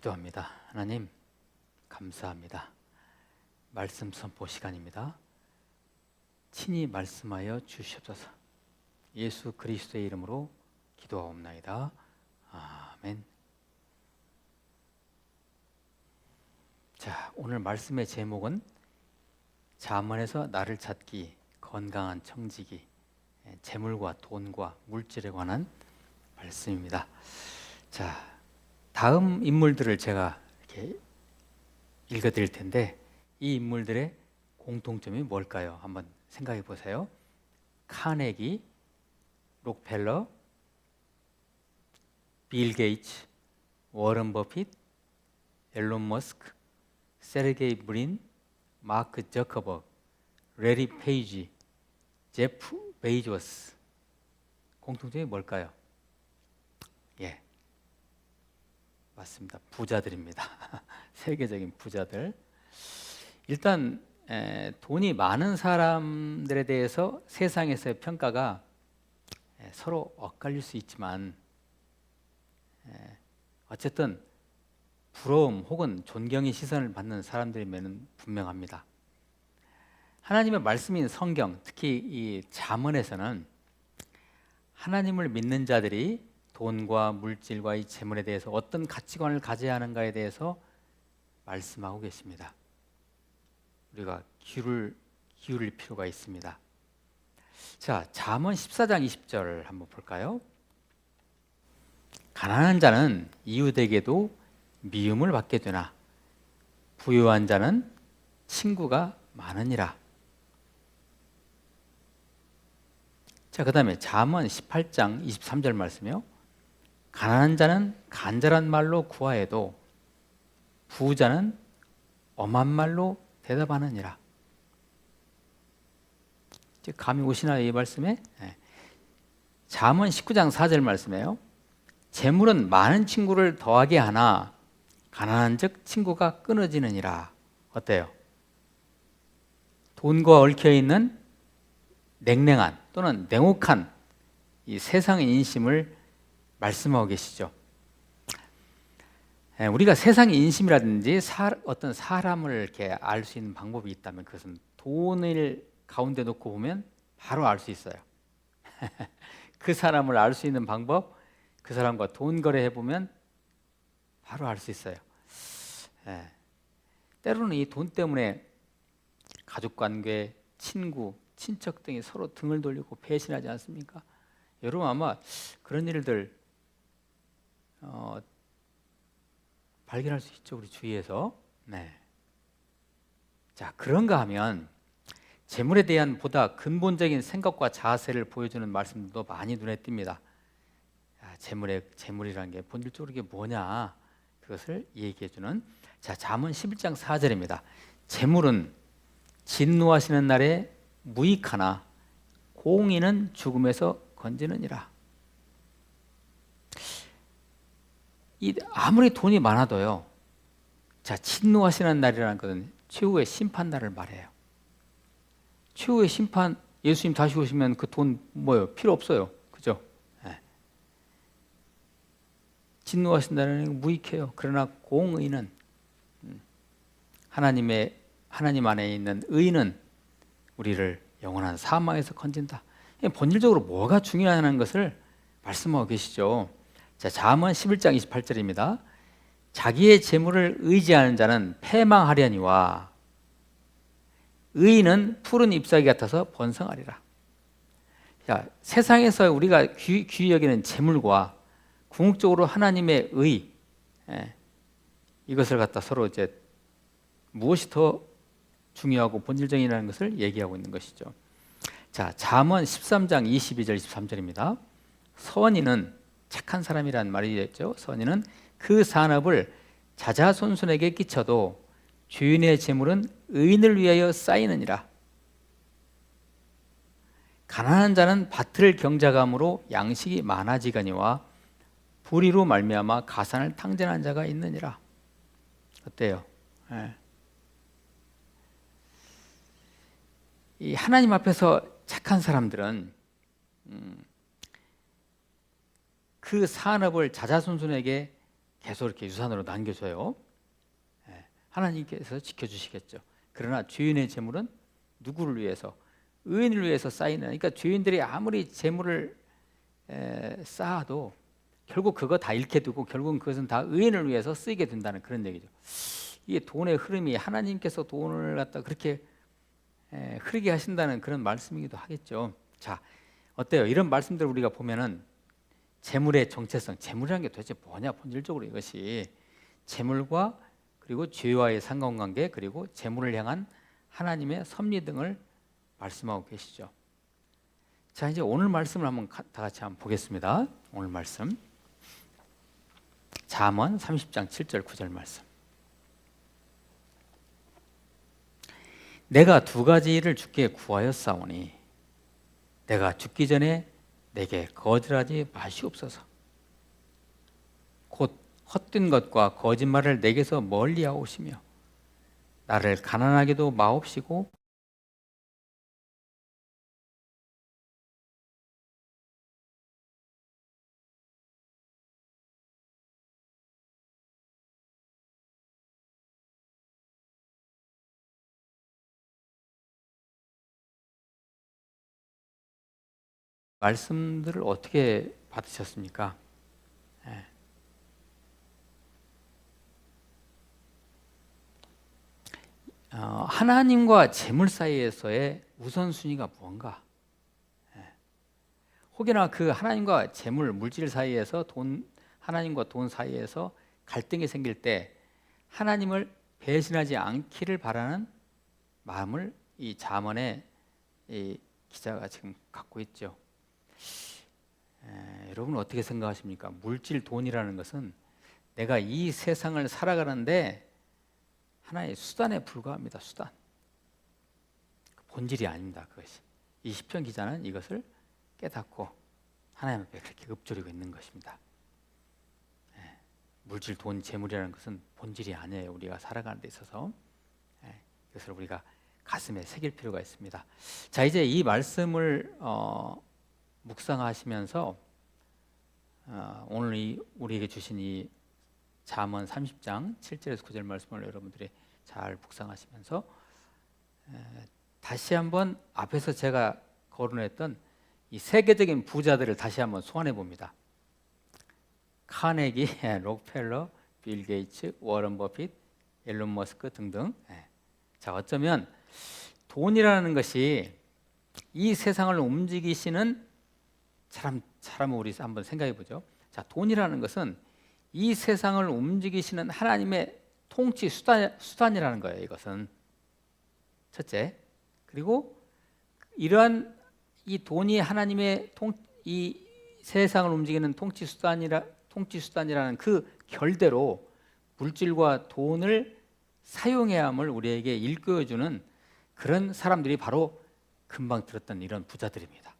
기도합니다. 하나님, 감사합니다. 말씀 선포 시간입니다. 친히 말씀하여 주시옵소서. 예수 그리스도의 이름으로 기도하옵나이다. 아멘. 자, 오늘 말씀의 제목은 잠언에서 나를 찾기, 건강한 청지기, 재물과 돈과 물질에 관한 말씀입니다. 자, 다음 인물들을 제가 이렇게 읽어드릴 텐데 이 인물들의 공통점이 뭘까요? 한번 생각해 보세요. 카네기, 록펠러, 빌 게이츠, 워런 버핏, 앨런 머스크, 세르게이 브린, 마크 저커버그, 레리 페이지, 제프 베이조스. 공통점이 뭘까요? 예, 맞습니다. 부자들입니다. 세계적인 부자들. 일단 돈이 많은 사람들에 대해서 세상에서의 평가가 서로 엇갈릴 수 있지만 어쨌든 부러움 혹은 존경의 시선을 받는 사람들이면 분명합니다. 하나님의 말씀인 성경, 특히 이 잠언에서는 하나님을 믿는 자들이 돈과 물질과 이 재물에 대해서 어떤 가치관을 가져야 하는가에 대해서 말씀하고 계십니다. 우리가 귀를 기울일 필요가 있습니다. 자, 잠언 14장 20절 한번 볼까요? 가난한 자는 이웃에게도 미움을 받게 되나 부유한 자는 친구가 많으니라. 자, 그 다음에 잠언 18장 23절 말씀이요. 가난한 자는 간절한 말로 구하여도 부자는 엄한 말로 대답하느니라. 감이 오시나요, 이 말씀에? 잠언 19장 4절 말씀이에요. 재물은 많은 친구를 더하게 하나 가난한 즉 친구가 끊어지느니라. 어때요? 돈과 얽혀있는 냉랭한 또는 냉혹한 이 세상의 인심을 말씀하고 계시죠. 우리가 세상의 인심이라든지 어떤 사람을 이렇게 알 수 있는 방법이 있다면 그것은 돈을 가운데 놓고 보면 바로 알 수 있어요. 그 사람을 알 수 있는 방법, 그 사람과 돈 거래해 보면 바로 알 수 있어요. 때로는 이 돈 때문에 가족관계, 친구, 친척 등이 서로 등을 돌리고 배신하지 않습니까? 여러분 아마 그런 일들 발견할 수 있죠, 우리 주위에서. 네. 자, 그런가 하면 재물에 대한 보다 근본적인 생각과 자세를 보여주는 말씀도 많이 눈에 띕니다. 재물이라는 게 본질적으로 이게 뭐냐, 그것을 얘기해주는. 자, 잠언 11장 4절입니다. 재물은 진노하시는 날에 무익하나 공의는 죽음에서 건지느니라. 아무리 돈이 많아도요, 자, 진노하시는 날이라는 것은 최후의 심판날을 말해요. 최후의 심판, 예수님 다시 오시면 그 돈 뭐예요? 필요 없어요. 그죠? 진노하신다는 무익해요. 그러나 공의는 하나님 안에 있는 의는 우리를 영원한 사망에서 건진다. 본질적으로 뭐가 중요하냐는 것을 말씀하고 계시죠. 자, 잠언 11장 28절입니다. 자기의 재물을 의지하는 자는 패망하려니와 의인은 푸른 잎사귀 같아서 번성하리라. 자, 세상에서 우리가 귀히 여기는 재물과 궁극적으로 하나님의 의, 이것을 갖다 서로 이제 무엇이 더 중요하고 본질적이라는 것을 얘기하고 있는 것이죠. 자, 잠언 13장 22절 23절입니다. 선인은 착한 사람이란 말이 있죠. 선인은 그 산업을 자자손손에게 끼쳐도 주인의 재물은 의인을 위하여 쌓이느니라. 가난한 자는 밭을 경작함으로 양식이 많아지거니와 불의로 말미암아 가산을 탕진한 자가 있느니라. 어때요? 이 하나님 앞에서 착한 사람들은 그 산업을 자자손손에게 계속 이렇게 유산으로 남겨줘요. 하나님께서 지켜주시겠죠. 그러나 죄인의 재물은 누구를 위해서? 의인을 위해서 쌓이는. 그러니까 죄인들이 아무리 재물을 쌓아도 결국 그거 다 잃게 되고 결국은 그것은 다 의인을 위해서 쓰이게 된다는 그런 얘기죠. 이게 돈의 흐름이 하나님께서 돈을 갖다 그렇게 흐르게 하신다는 그런 말씀이기도 하겠죠. 자, 어때요? 이런 말씀들 우리가 보면은 재물의 정체성, 재물이라는 게 도대체 뭐냐? 본질적으로 이것이 재물과 그리고 죄와의 상관관계, 그리고 재물을 향한 하나님의 섭리 등을 말씀하고 계시죠. 자, 이제 오늘 말씀을 한번 다 같이 한번 보겠습니다. 오늘 말씀 잠언 30장 7절 9절 말씀. 내가 두 가지를 주께 구하였사오니 내가 죽기 전에 내게 거절하지 마시옵소서. 곧 헛된 것과 거짓말을 내게서 멀리하오시며 나를 가난하게도 마옵시고 말씀들을 어떻게 받으셨습니까? 하나님과 재물 사이에서의 우선순위가 무언가? 혹여나 그 하나님과 재물, 물질 사이에서 하나님과 돈 사이에서 갈등이 생길 때 하나님을 배신하지 않기를 바라는 마음을 이 잠언의 이 기자가 지금 갖고 있죠. 여러분 어떻게 생각하십니까? 물질, 돈이라는 것은 내가 이 세상을 살아가는데 하나의 수단에 불과합니다. 수단. 본질이 아닙니다. 그것이. 이 시편 기자는 이것을 깨닫고 하나님 앞에 그렇게 읊조리고 있는 것입니다. 물질, 돈, 재물이라는 것은 본질이 아니에요. 우리가 살아가는 데 있어서. 이것을 우리가 가슴에 새길 필요가 있습니다. 자, 이제 이 말씀을 묵상하시면서 오늘 우리에게 주신 이 잠언 30장 7절에서 9절 말씀을 여러분들이 잘 묵상하시면서 다시 한번 앞에서 제가 거론했던 이 세계적인 부자들을 다시 한번 소환해 봅니다. 카네기, 록펠러, 빌 게이츠, 워런 버핏, 앨런 머스크 등등. 자, 어쩌면 돈이라는 것이 이 세상을 움직이시는 사람을 우리 한번 생각해 보죠. 자, 돈이라는 것은 이 세상을 움직이시는 하나님의 통치 수단이라는 거예요. 이것은 첫째. 그리고 이러한 이 돈이 하나님의 이 세상을 움직이는 통치 수단이라는 그 결대로 물질과 돈을 사용해야 함을 우리에게 일깨워주는 그런 사람들이 바로 금방 들었던 이런 부자들입니다.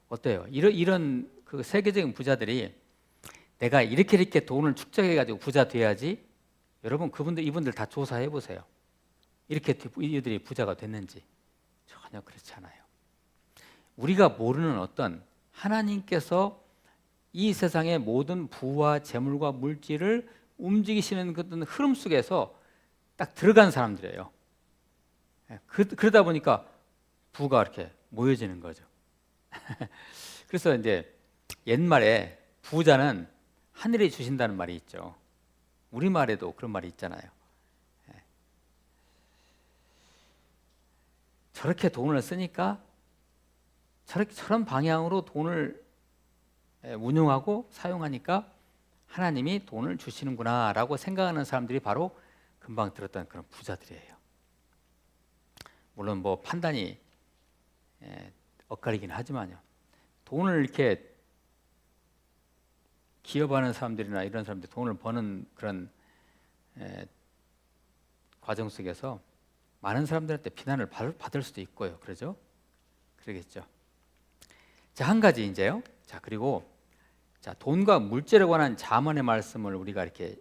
어때요? 이런 그 세계적인 부자들이 내가 이렇게 돈을 축적해가지고 부자 돼야지. 여러분 이분들 다 조사해 보세요. 이렇게 이들이 부자가 됐는지 전혀 그렇지 않아요. 우리가 모르는 어떤 하나님께서 이 세상의 모든 부와 재물과 물질을 움직이시는 어떤 흐름 속에서 딱 들어간 사람들이에요. 그러다 보니까 부가 이렇게 모여지는 거죠. 그래서 이제 옛말에 부자는 하늘이 주신다는 말이 있죠. 우리말에도 그런 말이 있잖아요. 저렇게 돈을 쓰니까 저런 방향으로 돈을 운용하고 사용하니까 하나님이 돈을 주시는구나 라고 생각하는 사람들이 바로 금방 들었던 그런 부자들이에요. 물론 뭐 판단이 엇갈리긴 하지만요. 돈을 이렇게 기업하는 사람들이나 이런 사람들 돈을 버는 그런 과정 속에서 많은 사람들한테 비난을 받을 수도 있고요. 그러죠? 그러겠죠. 자, 한 가지 이제요. 자, 그리고 자, 돈과 물질에 관한 잠언의 말씀을 우리가 이렇게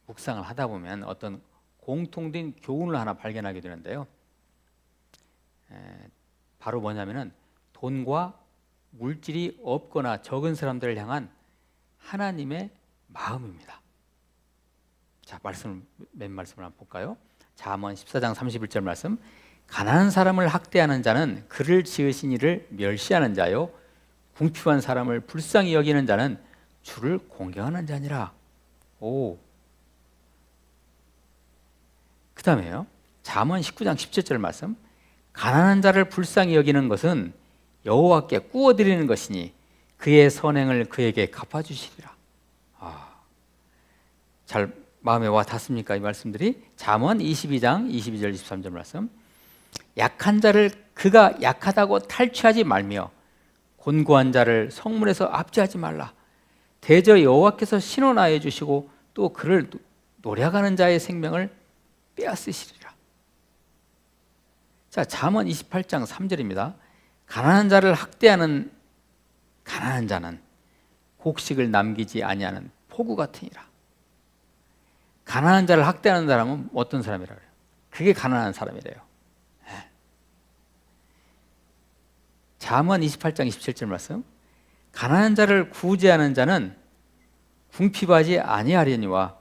묵상을 하다 보면 어떤 공통된 교훈을 하나 발견하게 되는데요. 바로 뭐냐면은 돈과 물질이 없거나 적은 사람들을 향한 하나님의 마음입니다. 자, 맨 말씀을 한번 볼까요? 잠언 14장 31절 말씀. 가난한 사람을 학대하는 자는 그를 지으신 이를 멸시하는 자요, 궁핍한 사람을 불쌍히 여기는 자는 주를 공경하는 자니라. 오. 그 다음에요, 잠언 19장 17절 말씀. 가난한 자를 불쌍히 여기는 것은 여호와께 꾸어드리는 것이니 그의 선행을 그에게 갚아주시리라. 잘 마음에 와 닿습니까? 이 말씀들이. 잠언 22장 22절 23절 말씀. 약한 자를 그가 약하다고 탈취하지 말며 곤고한 자를 성문에서 압제하지 말라. 대저 여호와께서 신원하여 주시고 또 그를 노략하는 자의 생명을 빼앗으시리라. 자, 잠언 28장 3절입니다. 가난한 자를 학대하는 가난한 자는 곡식을 남기지 아니하는 포구 같으니라. 가난한 자를 학대하는 사람은 어떤 사람이라 그래요? 그게 가난한 사람이래요. 잠언 28장 27절 말씀. 가난한 자를 구제하는 자는 궁핍하지 아니하려니와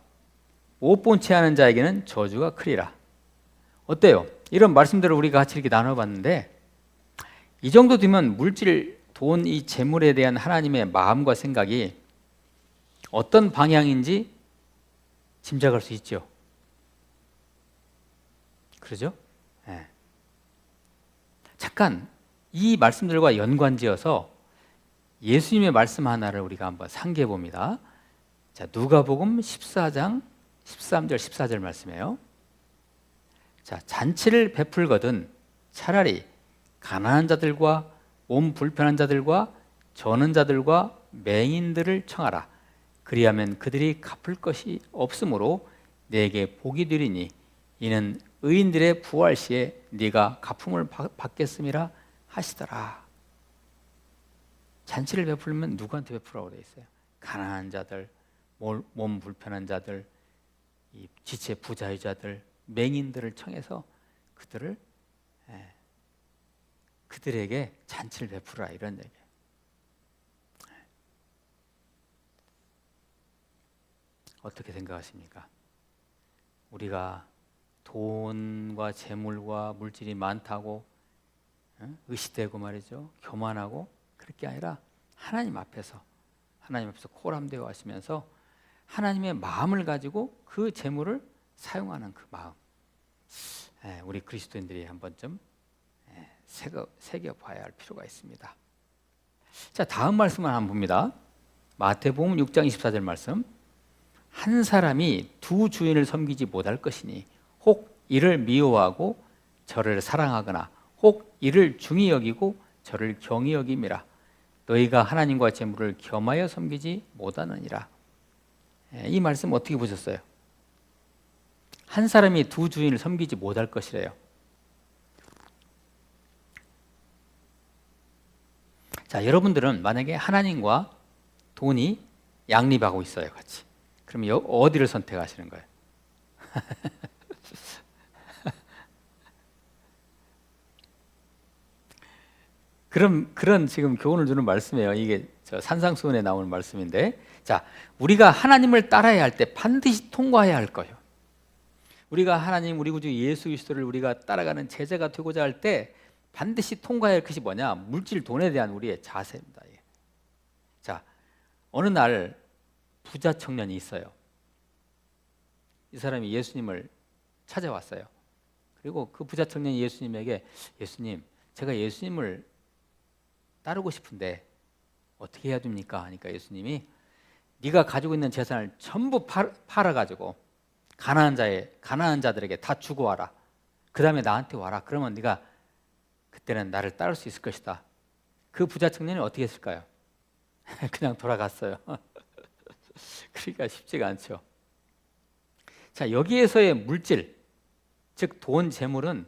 못 본 채 하는 자에게는 저주가 크리라. 어때요? 이런 말씀들을 우리가 같이 이렇게 나눠봤는데, 이 정도 되면 물질, 돈, 이 재물에 대한 하나님의 마음과 생각이 어떤 방향인지 짐작할 수 있죠. 그러죠? 네. 잠깐 이 말씀들과 연관지어서 예수님의 말씀 하나를 우리가 한번 상기해 봅니다. 자, 누가복음 14장 13절 14절 말씀이에요. 자, 잔치를 베풀거든 차라리 가난한 자들과 몸 불편한 자들과 저는 자들과 맹인들을 청하라. 그리하면 그들이 갚을 것이 없으므로 내게 복이 되리니 이는 의인들의 부활 시에 네가 갚음을 받겠음이라 하시더라. 잔치를 베풀면 누구한테 베풀라고 되어 있어요? 가난한 자들, 몸 불편한 자들, 이 지체 부자유자들, 맹인들을 청해서 그들에게 잔치를 베풀어라, 이런 얘기예요. 어떻게 생각하십니까? 우리가 돈과 재물과 물질이 많다고 의시되고 말이죠, 교만하고 그럴 게 아니라 하나님 앞에서 코람되어 하시면서 하나님의 마음을 가지고 그 재물을 사용하는 그 마음, 우리 그리스도인들이 한 번쯤 새겨봐야 할 필요가 있습니다. 자, 다음 말씀을 한번 봅니다. 마태복음 6장 24절 말씀. 한 사람이 두 주인을 섬기지 못할 것이니 혹 이를 미워하고 저를 사랑하거나 혹 이를 중히 여기고 저를 경히 여김이라. 너희가 하나님과 재물을 겸하여 섬기지 못하느니라. 이 말씀 어떻게 보셨어요? 한 사람이 두 주인을 섬기지 못할 것이래요. 자, 여러분들은 만약에 하나님과 돈이 양립하고 있어요, 같이. 그럼 어디를 선택하시는 거예요? 그런 지금 교훈을 주는 말씀이에요. 이게 산상수훈에 나오는 말씀인데, 자, 우리가 하나님을 따라야 할 때 반드시 통과해야 할 거예요. 우리가 하나님, 우리 구주 예수 그리스도를 우리가 따라가는 제자가 되고자 할 때 반드시 통과해야 할 것이 뭐냐? 물질, 돈에 대한 우리의 자세입니다. 자, 어느 날 부자 청년이 있어요. 이 사람이 예수님을 찾아왔어요. 그리고 그 부자 청년이 예수님에게, 예수님, 제가 예수님을 따르고 싶은데 어떻게 해야 됩니까? 하니까 예수님이 네가 가지고 있는 재산을 전부 팔아가지고 가난한 자들에게 다 주고 와라. 그 다음에 나한테 와라. 그러면 네가 그때는 나를 따를 수 있을 것이다. 그 부자 청년이 어떻게 했을까요? 그냥 돌아갔어요. 그러니까 쉽지가 않죠. 자, 여기에서의 물질, 즉 돈, 재물은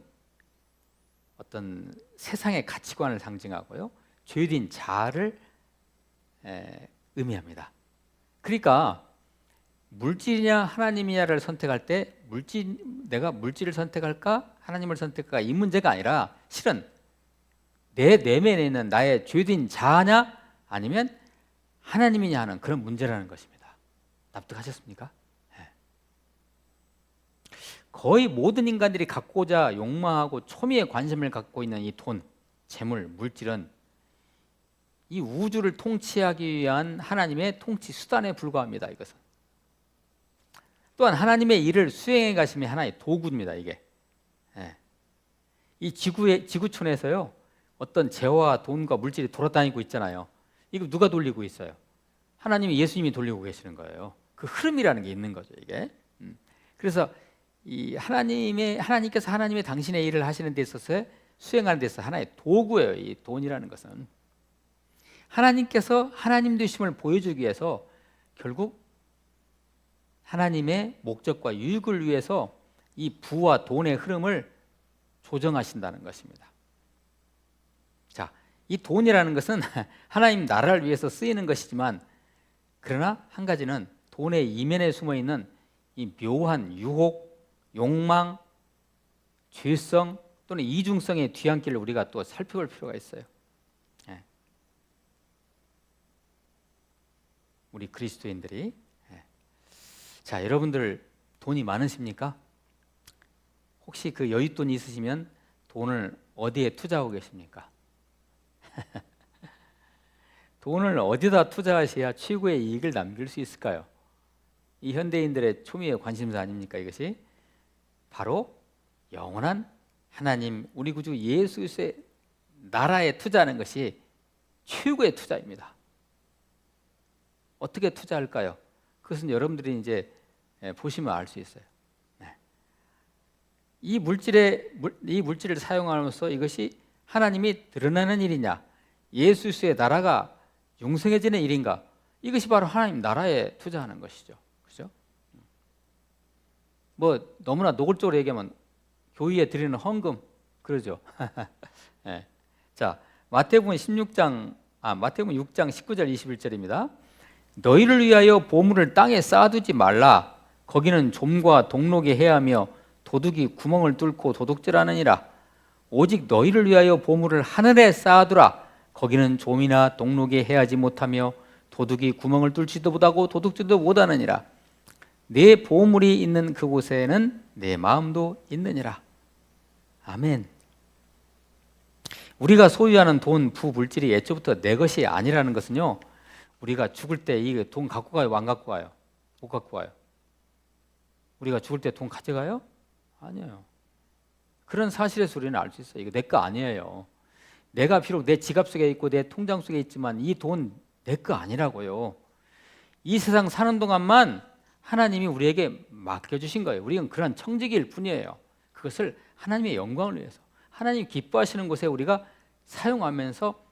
어떤 세상의 가치관을 상징하고요, 죄인 자아를 의미합니다. 그러니까 물질이냐 하나님이냐를 선택할 때 내가 물질을 선택할까 하나님을 선택할까 이 문제가 아니라 실은 내 내면에 있는 나의 죄된 자아냐 아니면 하나님이냐 하는 그런 문제라는 것입니다. 납득하셨습니까? 거의 모든 인간들이 갖고자 욕망하고 초미의 관심을 갖고 있는 이 돈, 재물, 물질은 이 우주를 통치하기 위한 하나님의 통치 수단에 불과합니다. 이것은 또한 하나님의 일을 수행해 가심이 하나의 도구입니다. 이게 이 지구촌에서요 어떤 재화와 돈과 물질이 돌아다니고 있잖아요. 이거 누가 돌리고 있어요? 하나님이, 예수님이 돌리고 계시는 거예요. 그 흐름이라는 게 있는 거죠. 이게 그래서 이 하나님께서 하나님의 당신의 일을 하시는 데 있어서 수행하는 데 있어서 하나의 도구예요. 이 돈이라는 것은 하나님께서 하나님 되심을 보여주기 위해서 결국 하나님의 목적과 유익을 위해서 이 부와 돈의 흐름을 조정하신다는 것입니다. 자, 이 돈이라는 것은 하나님 나라를 위해서 쓰이는 것이지만, 그러나 한 가지는 돈의 이면에 숨어 있는 이 묘한 유혹, 욕망, 죄성 또는 이중성의 뒤안길을 우리가 또 살펴볼 필요가 있어요. 우리 그리스도인들이. 자, 여러분들 돈이 많으십니까? 혹시 그 여윳돈 있으시면 돈을 어디에 투자하고 계십니까? 돈을 어디다 투자하셔야 최고의 이익을 남길 수 있을까요? 이 현대인들의 초미의 관심사 아닙니까? 이것이 바로 영원한 하나님, 우리 구주 예수 그리스도의 나라에 투자하는 것이 최고의 투자입니다. 어떻게 투자할까요? 그것은 여러분들이 이제 보시면 알 수 있어요. 이 물질을 사용함으로써 이것이 하나님이 드러나는 일이냐, 예수 그리스도의 나라가 용성해지는 일인가? 이것이 바로 하나님 나라에 투자하는 것이죠. 그렇죠? 뭐 너무나 노골적으로 얘기하면 교회에 드리는 헌금 그러죠. 네. 자, 마태복음 6장 19절 21절입니다. 너희를 위하여 보물을 땅에 쌓아두지 말라. 거기는 좀과 동록이 해하며 도둑이 구멍을 뚫고 도둑질하느니라. 오직 너희를 위하여 보물을 하늘에 쌓아두라. 거기는 좀이나 동록이 해하지 못하며 도둑이 구멍을 뚫지도 못하고 도둑질도 못하느니라. 내 보물이 있는 그곳에는 내 마음도 있느니라. 아멘. 우리가 소유하는 돈, 부, 물질이 애초부터 내 것이 아니라는 것은요, 우리가 죽을 때 이 돈 갖고 가요, 안 갖고 가요? 못 갖고 가요. 우리가 죽을 때 돈 가져가요? 아니에요. 그런 사실에서 우리는 알 수 있어요. 이거 내 거 아니에요. 내가 비록 내 지갑 속에 있고 내 통장 속에 있지만 이 돈 내 거 아니라고요. 이 세상 사는 동안만 하나님이 우리에게 맡겨주신 거예요. 우리는 그런 청지기일 뿐이에요. 그것을 하나님의 영광을 위해서, 하나님 기뻐하시는 곳에 우리가 사용하면서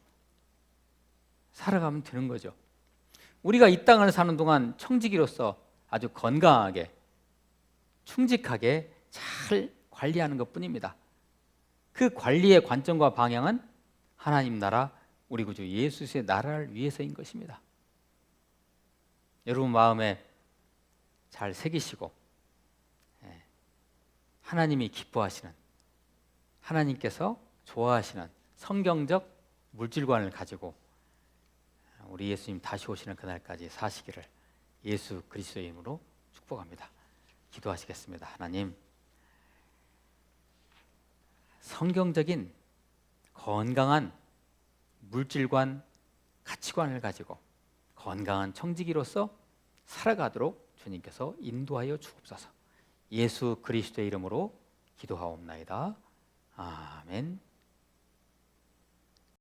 살아가면 되는 거죠. 우리가 이 땅을 사는 동안 청지기로서 아주 건강하게, 충직하게 잘 관리하는 것뿐입니다. 그 관리의 관점과 방향은 하나님 나라, 우리 구주 예수 그리스도의 나라를 위해서인 것입니다. 여러분 마음에 잘 새기시고, 하나님이 기뻐하시는, 하나님께서 좋아하시는 성경적 물질관을 가지고 우리 예수님 다시 오시는 그날까지 사시기를 예수 그리스도의 이름으로 축복합니다. 기도하시겠습니다. 하나님, 성경적인 건강한 물질관, 가치관을 가지고 건강한 청지기로서 살아가도록 주님께서 인도하여 주옵소서. 예수 그리스도의 이름으로 기도하옵나이다. 아멘.